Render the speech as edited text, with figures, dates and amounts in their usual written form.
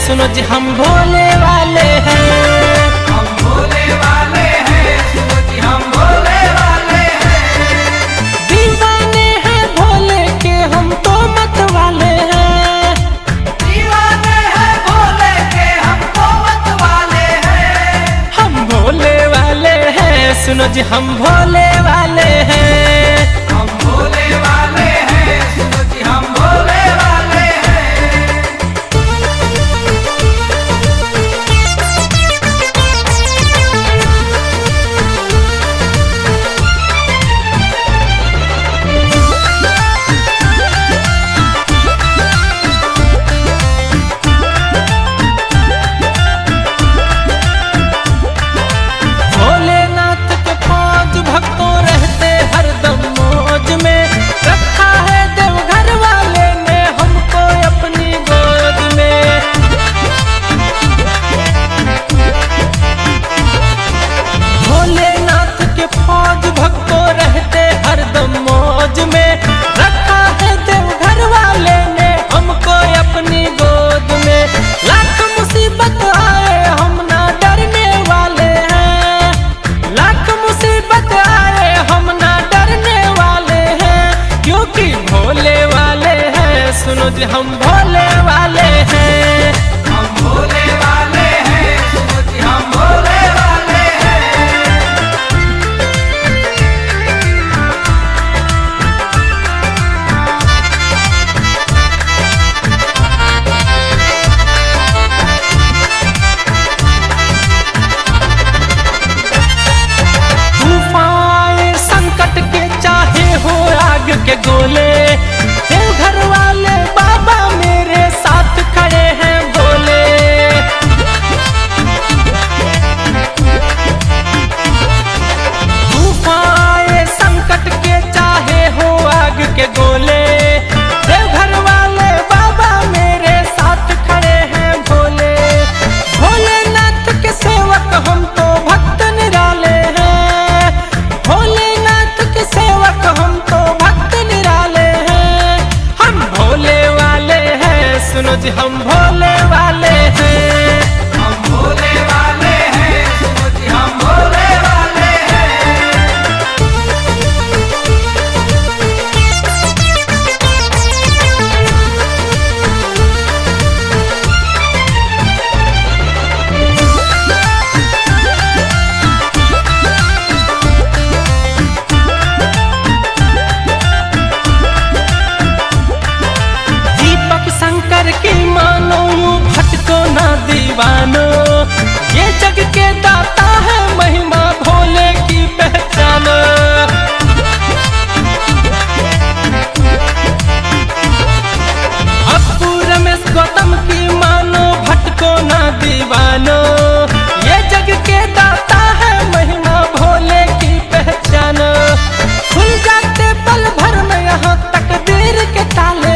सुनो जी हम भोले वाले हैं। हम भोले वाले हैं, सुनो जी हम भोले वाले हैं। दीवाने हैं भोले के हम तो मत वाले हैं। दीवाने हैं भोले के हम तो मत वाले हैं। हम भोले वाले हैं, सुनो जी हम भोले वाले हैं। हम भोले वाले हैं, सुनो जी हम भोले वाले हैं। भोलेनाथ के पांच भक्तों रहते हरदम मौज में, रखा है देवघर वाले ने हमको अपनी गोद में। भोलेनाथ के पांच भक्तों रहते हरदम मौज में, रखा है देवघर वाले ने हमको अपनी गोद में। लाख मुसीबत आए हम ना डरने वाले हैं। लाख मुसीबत आए हम ना डरने वाले हैं, क्योंकि भोले वाले हैं, सुनो जी हम भोले वाले हैं। हम भोले वाले हैं, सुनो जी हम भोले वाले हैं। तूफान संकट के चाहे हो आग के गोले, देवघर वाले बाबा मेरे साथ खड़े हैं भोले। तूफान संकट के चाहे हो आग के गोले, देवघर वाले बाबा मेरे साथ खड़े हैं भोले। भोलेनाथ के सेवक हम तो भक्त निराले हैं। भोलेनाथ के सेवक हम तो भक्त निराले हैं। हम भोले वाले हैं, सुनो जी हम भोले वाले हैं। हम भोले वाले हैं, सुनो जी हम भोले वाले हैं। दीपक शंकर की मानो यूं भटको ना दीवानो, ये जग के दाता है महिमा भोले की पहचानो। अप्पू रमेश गौतम की मानो भटको ना दीवानो, ये जग के दाता है महिमा भोले की पहचानो। खुल जाते पल भर में यहाँ तकदीर के ताले